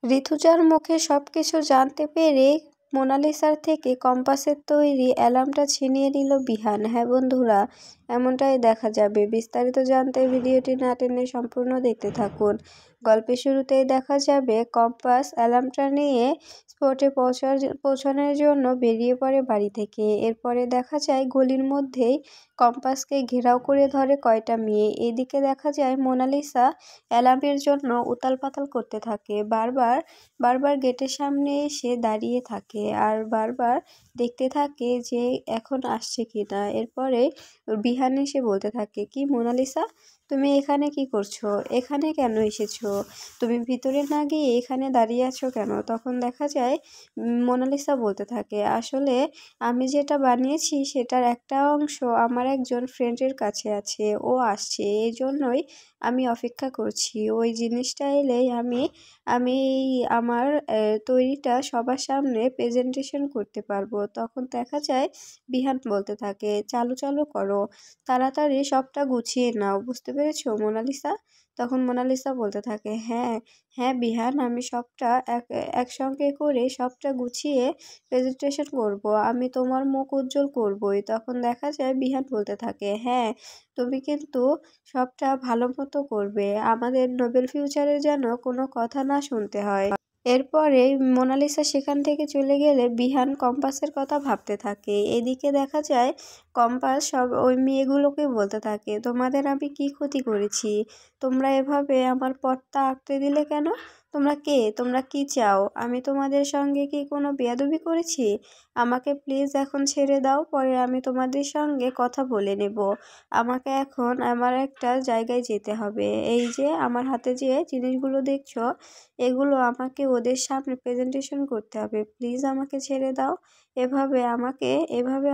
ঋতুজার মুখে সবকিছু জানতে পেরে মোনালিসার থেকে কম্পাসের তৈরি অ্যালার্মটা ছিনিয়ে নিল বিহান। হ্যাঁ বন্ধুরা, এমনটাই দেখা যাবে। বিস্তারিত জানতে ভিডিওটি না টেনে সম্পূর্ণ দেখতে থাকুন। গল্পের শুরুতেই দেখা যাবে কম্পাস অ্যালার্মটা নিয়ে স্পটে পৌঁছানোর জন্য বেরিয়ে পড়ে বাড়ি থেকে। এরপরে দেখা যায় গলির মধ্যেই কম্পাসকে ঘেরাও করে ধরে কয়টা মেয়ে। এদিকে দেখা যায় মোনালিসা অ্যালার্মের জন্য উতালপাতাল করতে থাকে। বারবার গেটের সামনে এসে দাঁড়িয়ে থাকে আর বারবার দেখতে থাকে যে এখন আসছে কিনা। এরপরে বিহান এসে বলতে থাকে, কি মোনালিসা, তুমি এখানে কি করছো? এখানে কেন এসেছো? তুমি ভিতরে না গিয়ে এখানে দাঁড়িয়ে আছো কেন? তখন দেখা যায় মোনালিসা বলতে থাকে, আসলে আমি যেটা বানিয়েছি সেটার একটা অংশ আমার একজন ফ্রেন্ডের কাছে আছে, ও আসছে, এই জন্যই আমি অপেক্ষা করছি। ওই জিনিসটা এলেই আমি আমি আমার তৈরিটা সবার সামনে প্রেজেন্টেশন করতে পারবো। তখন দেখা যায় বিহান বলতে থাকে, চালু চালু করো, তাড়াতাড়ি সবটা গুছিয়ে নাও, বুঝতে পেরেছো মোনালিসা? তখন মোনালিসা বলতে থাকে, হ্যাঁ হ্যাঁ বিহান, আমি সবটা একসঙ্গে করে সবটা গুছিয়ে প্রেজেন্টেশন করব, আমি তোমার মুখ উজ্জ্বল করবই। তখন দেখা যায় বিহান বলতে থাকে, হ্যাঁ তুমি কিন্তু সবটা ভালো মতো করবে, আমাদের নোবেল ফিউচারে যেন কোনো কথা না শুনতে হয়। এরপরে মোনালিসা সেখান থেকে চলে গেলে বিহান কম্পাসের কথা ভাবতে থাকে। এদিকে দেখা যায় কম্পাস সব ওই মেয়েগুলোকে বলতে থাকে, তোমাদের আমি কি ক্ষতি করেছি? তোমরা এভাবে আমার পথটা আঁকতে দিলে কেন? তোমরা কে? তোমরা কি চাও? আমি তোমাদের সঙ্গে কি কোনো বেয়াদবি করেছি? আমাকে প্লিজ এখন ছেড়ে দাও, পরে আমি তোমাদের সঙ্গে কথা বলে নেব। আমাকে এখন আমার একটা জায়গায় যেতে হবে। এই যে আমার হাতে যে জিনিসগুলো দেখছো, এগুলো আমাকে ওদের সামনে প্রেজেন্টেশন করতে হবে। প্লিজ আমাকে ছেড়ে দাও। এভাবে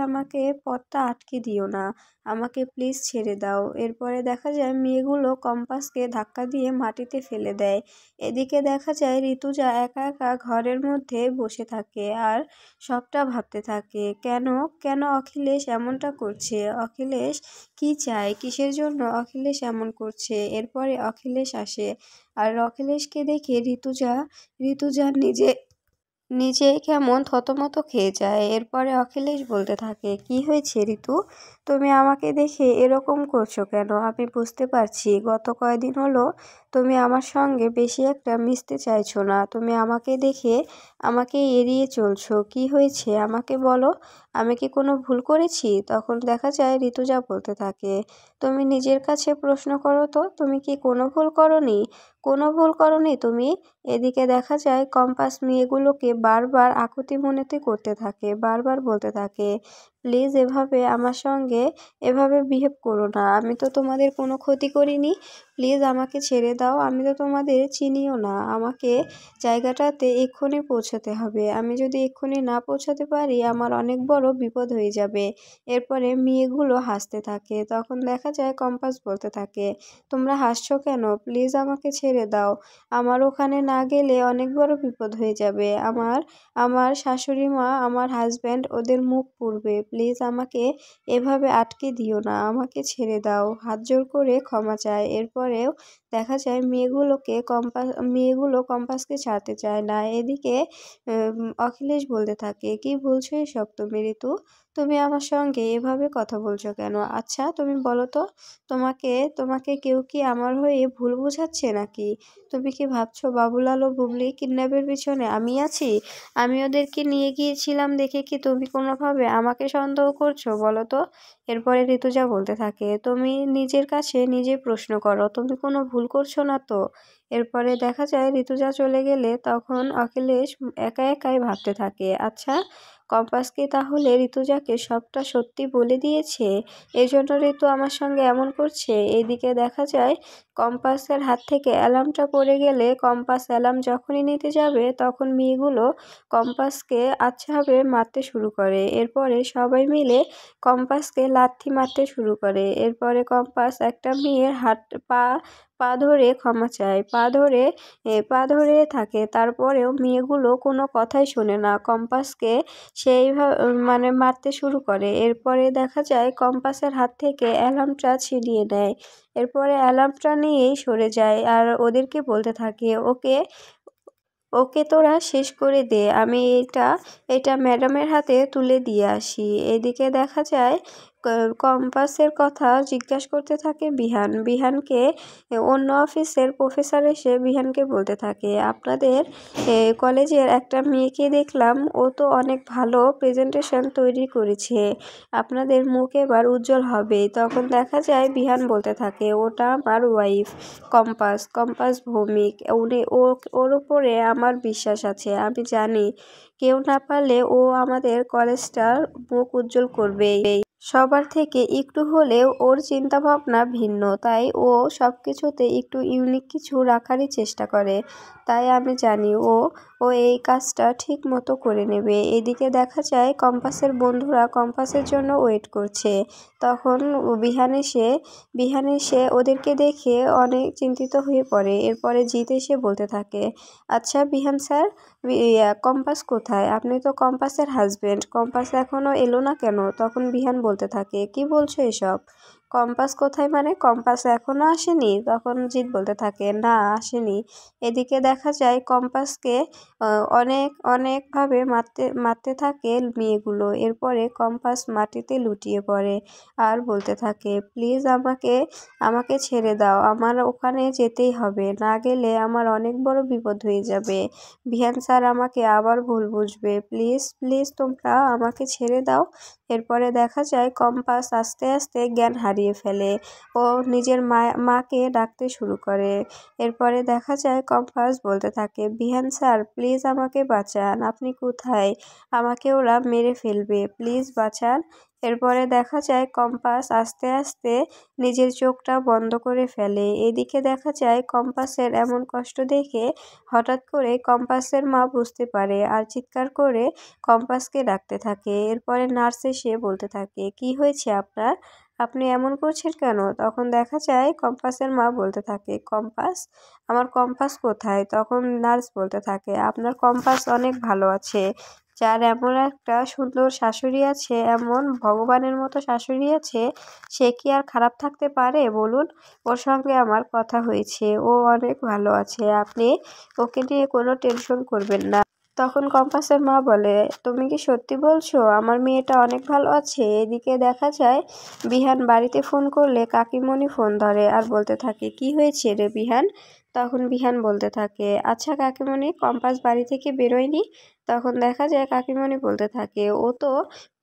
আমাকে পথটা আটকে দিও না। আমাকে প্লিজ ছেড়ে দাও। এরপরে দেখা যায় মেয়েগুলো কম্পাসকে ধাক্কা দিয়ে মাটিতে ফেলে দেয়। এদিকে দেখা যায় ঋতুজা একা একা ঘরের মধ্যে বসে থাকে আর সবটা ভাবতে থাকে, কেন কেন অখিলেশ এমনটা করছে? অখিলেশ কি চায়? কিসের জন্য অখিলেশ এমন করছে? এরপরে অখিলেশ আসে আর অখিলেশকে দেখে ঋতুজা নিজে কেমন থতমত খেয়ে যায়। এরপরে অখিলেশ বলতে থাকে, কি হয়েছে ঋতু, তুমি আমাকে দেখে এরকম করছো কেন? আমি বুঝতে পারছি গত কয়দিন হলো তুমি আমার সঙ্গে বেশি একটা মিশতে চাইছো না, তুমি আমাকে দেখে আমাকে এড়িয়ে চলছো। কি হয়েছে আমাকে বলো, আমি কি কোনো ভুল করেছি? তখন দেখা যায় ঋতুজা বলতে থাকে, তুমি নিজের কাছে প্রশ্ন করো তো, তুমি কি কোনো ভুল করোনি? কোনো ভুল করোনি তুমি? এদিকে দেখা যায় কম্পাস মেয়েগুলোকে বারবার আকুতি মিনতি করতে থাকে, বারবার বলতে থাকে, প্লিজ এভাবে বিহেভ করো না, আমি তো তোমাদের কোনো ক্ষতি করিনি, প্লিজ আমাকে ছেড়ে দাও, আমি তো তোমাদের চিনিও না, আমাকে জায়গাটাতে এক্ষুনি পৌঁছাতে হবে, আমি যদি এক্ষুনি না পৌঁছাতে পারি আমার অনেক বড় বিপদ হয়ে যাবে। এরপরে মেয়েগুলো হাসতে থাকে। তখন দেখা যায় কম্পাস বলতে থাকে, তোমরা হাসছো কেন? প্লিজ আমাকে ছেড়ে দাও, আমার ওখানে না গেলে অনেক বড় বিপদ হয়ে যাবে। আমার শাশুড়ি মা, আমার হাজব্যান্ড ওদের মুখ পুড়বে, প্লিজ আমাকে এভাবে আটকে দিও না, আমাকে ছেড়ে দাও, হাত জোড় করে ক্ষমা চায়। এরপরেও দেখা যায় মেয়েগুলো কম্পাসকে ছাড়তে চায় না। এদিকে অখিলেশ বলতে থাকে, কি বলছো এসব তুমি ঋতু? তুমি আমার সঙ্গে এভাবে কথা বলছো কেন? আচ্ছা তুমি বলো তো, তোমাকে কেউ কি আমার হয়ে ভুল বোঝাচ্ছে নাকি? তুমি কি ভাবছো বাবুলাল ও বুবলি কিডন্যাপের পিছনে আমি আছি? আমি ওদেরকে নিয়ে গিয়েছিলাম দেখে কি তুমি কোনোভাবে আমাকে সন্দেহ করছো বলো তো? এরপরে ঋতুজা বলতে থাকে, তুমি নিজের কাছে নিজে প্রশ্ন করো, তুমি কোনো ভুল করছো না তো? এরপরে দেখা যায় ঋতুজা চলে গেলে তখন অখিলেশ একা একাই ভাবতে থাকে, আচ্ছা কম্পাস কি তাহলে ঋতুজাকে সবটা সত্যি বলে দিয়েছে, এই জন্য ঋতু আমার সঙ্গে এমন করছে? এদিকে দেখা যায় কম্পাসের হাত থেকে অ্যালার্মটা পড়ে গেলে কম্পাস অ্যালার্ম যখনই নিতে যাবে তখন মেয়েগুলো কম্পাসকে আচ্ছাভাবে মারতে শুরু করে। এরপরে সবাই মিলে কম্পাসকে লাথি মারতে শুরু করে। এরপরে কম্পাস একটা মেয়ের হাত পা পা ধরে ক্ষমা চায়, পা ধরে থাকে, তারপরেও মেয়েগুলো কোনো কথাই শোনে না, কম্পাসকে সেইভাবে মারতে শুরু করে। এরপরে দেখা যায় কম্পাসের হাত থেকে অ্যালার্মটা ছিনিয়ে নেয়। এরপরে অ্যালার্মটা নিয়েই সরে যায় আর ওদেরকে বলতে থাকে, ওকে তোরা শেষ করে দে, আমি এটা ম্যাডামের হাতে তুলে দিয়ে আসি। এদিকে দেখা যায় কম্পাসের কথা জিজ্ঞাসা করতে থাকে বিহানকে অন্য অফিসের প্রফেসর এসে বিহানকে বলতে থাকে, আপনাদের কলেজের একটা মেয়েকে দেখলাম, ও তো অনেক ভালো প্রেজেন্টেশন তৈরি করেছে, আপনাদের মুখ এবার উজ্জ্বল হবে। তখন দেখা যায় বিহান বলতে থাকে, ওটা আমার ওয়াইফ কম্পাস ভৌমিক, ওর উপরে আমার বিশ্বাস আছে, আমি জানি কেউ না পারলে ও আমাদের কলেজটার মুখ উজ্জ্বল করবেই। সবার থেকে একটু হলেও ওর চিন্তাভাবনা ভিন্ন, তাই ও সব কিছুতে একটু ইউনিক কিছু রাখারই চেষ্টা করে। তাই আমি জানি ও এই কাজটা ঠিক মতো করে নেবে। এদিকে দেখা যায় কম্পাসের বন্ধুরা কম্পাসের জন্য ওয়েট করছে। তখন বিহান এসে ওদেরকে দেখে অনেক চিন্তিত হয়ে পড়ে। এরপরে জিৎ এসে বলতে থাকে, আচ্ছা বিহান স্যার, কম্পাস কোথায়? আপনি তো কম্পাসের হাজবেন্ড, কম্পাস এখনো এলো না কেন? তখন বিহান বলতে থাকে, কি বলছো এসব? কম্পাস কোথায় মানে? কম্পাস এখনো আসেনি? তখন জিৎ বলতে থাকে, না আসেনি। এদিকে দেখা যায় কম্পাসকে অনেকভাবে মারতে থাকে মেয়েগুলো। এরপরে কম্পাস মাটিতে লুটিয়ে পড়ে আর বলতে থাকে, প্লিজ আমাকে ছেড়ে দাও, আমার ওখানে যেতেই হবে, না গেলে আমার অনেক বড় বিপদ হয়ে যাবে। বিহান স্যার আমাকে আবার ভুল বুঝবে, প্লিজ তোমরা আমাকে ছেড়ে দাও। এরপরে দেখা যায় কম্পাস আস্তে আস্তে জ্ঞান হারিয়ে ফেলে। ও নিজের মাকে ডাকতে শুরু করে। এরপরে দেখা যায় কম্পাস বলতে থাকে, বিহান স্যার প্লিজ আমাকে বাঁচান, আপনি কোথায়? আমাকে ওরা মেরে ফেলবে, প্লিজ বাঁচান। এরপরে দেখা যায় কম্পাস আস্তে আস্তে নিজের চোখটা বন্ধ করে ফেলে। এদিকে দেখা যায় কম্পাসের এমন কষ্ট দেখে হঠাৎ করে কম্পাসের মা বুঝতে পারে আর চিৎকার করে কম্পাসকে ডাকতে থাকে। এরপরে নার্স এসে বলতে থাকে, কি হয়েছে আপনার? আপনি এমন করছেন কেন? তখন দেখা যায় কম্পাসের মা বলতে থাকে, আমার কম্পাস কোথায়? তখন নার্স বলতে থাকে, আপনার কম্পাস অনেক ভালো আছে, যার এমন একটা সুন্দর শাশুড়ি আছে, এমন ভগবানের মতো শাশুড়ি আছে, সে কি আর খারাপ থাকতে পারে বলুন? ওর সঙ্গে আমার কথা হয়েছে, ও অনেক ভালো আছে, আপনি ওকে নিয়ে কোনো টেনশন করবেন না। তখন কম্পাসের মা বলে, তুমি কি সত্যি বলছো আমার মেয়েটা অনেক ভালো আছে? এদিকে দেখা যায় বিহান বাড়িতে ফোন করলে কাকিমণি ফোন ধরে আর বলতে থাকে, কি হয়েছে রে বিহান? তখন বিহান বলতে থাকে, আচ্ছা কাকিমণি, কম্পাস বাড়ি থেকে বেরোয়নি? তখন দেখা যায় কাকিমণি বলতে থাকে, ও তো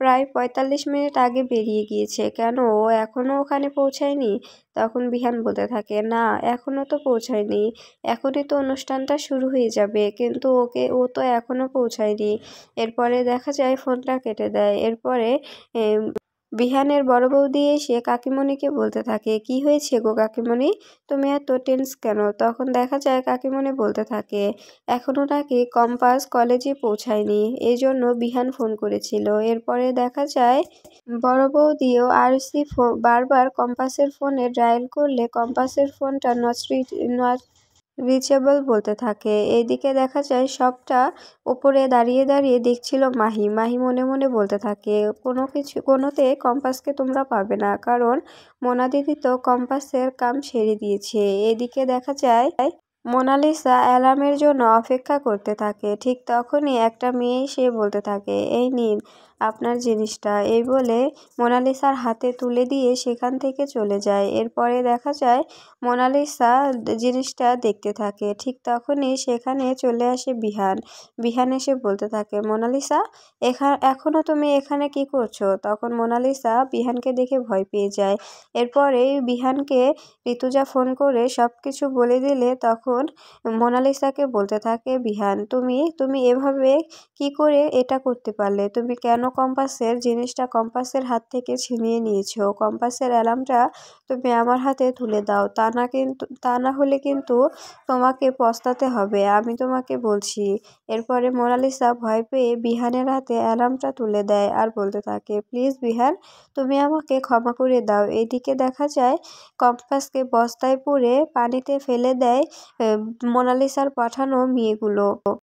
প্রায় 45 মিনিট আগে বেরিয়ে গিয়েছে, কেন ও এখনো ওখানে পৌঁছায়নি? তখন বিহান বলতে থাকে, না এখনো তো পৌঁছায়নি, এখনই তো অনুষ্ঠানটা শুরু হয়ে যাবে, কিন্তু ও তো এখনো পৌঁছায়নি। এরপরে দেখা যায় ফোনটা কেটে দেয়। এরপরে বিহানের বড় বৌদি এসে কাকিমণিকে বলতে থাকে, কি হয়েছে গো কাকিমণি, তুমি এত টেন্স কেন? তখন দেখা যায় কাকিমণি বলতে থাকে, এখনো নাকি কম্পাস কলেজে পৌঁছায়নি, এই জন্য বিহান ফোন করেছিল। এরপরে দেখা যায় বড় বৌদিও আরসি বারবার কম্পাসের ফোনে ডায়াল করলে কম্পাসের ফোনটা নট রিচেবল বলতে থাকে। এইদিকে দেখা যায় সবটা ওপরে দাঁড়িয়ে দাঁড়িয়ে দেখছিল মাহি মনে মনে বলতে থাকে, কোনোতে কম্পাসকে তোমরা পাবে না, কারণ মোনা দিদি তো কম্পাসের কাম সেরে দিয়েছে। এদিকে দেখা যায় মোনালিসা অ্যালার্মের জন্য অপেক্ষা করতে থাকে। ঠিক তখনই একটা মেয়ে এসে বলতে থাকে, এই নিন আপনার জিনিসটা, এই বলে মোনালিসার হাতে তুলে দিয়ে সেখান থেকে চলে যায়। এরপরে দেখা যায় মোনালিসা জিনিসটা দেখতে থাকে। ঠিক তখনই সেখানে চলে আসে বিহান এসে বলতে থাকে, মোনালিসা এখনো তুমি এখানে কি করছো? তখন মোনালিসা বিহানকে দেখে ভয় পেয়ে যায়। এরপরে বিহানকে ঋতুজা ফোন করে সব কিছু বলে দিলে তখন মোনালিসাকে বলতে থাকে, বিহান তুমি এভাবে কি করে এটা করতে পারলে? তুমি কেন কম্পাসের জিনিসটা কম্পাসের হাত থেকে ছিনিয়ে নিয়েছো? কম্পাসের অ্যালার্মটা তুমি আমার হাতে তুলে দাও, তা না হলে কিন্তু তোমাকে পস্তাতে হবে, আমি তোমাকে বলছি। এরপরে মোনালিসা ভয় পেয়ে বিহানের হাতে অ্যালার্মটা তুলে দেয় আর বলতে থাকে, প্লিজ বিহান, তুমি আমাকে ক্ষমা করে দাও। এদিকে দেখা যায় কম্পাসকে বস্তায় পুরে পানিতে ফেলে দেয় মোনালিসার পাঠানো মেয়েগুলো।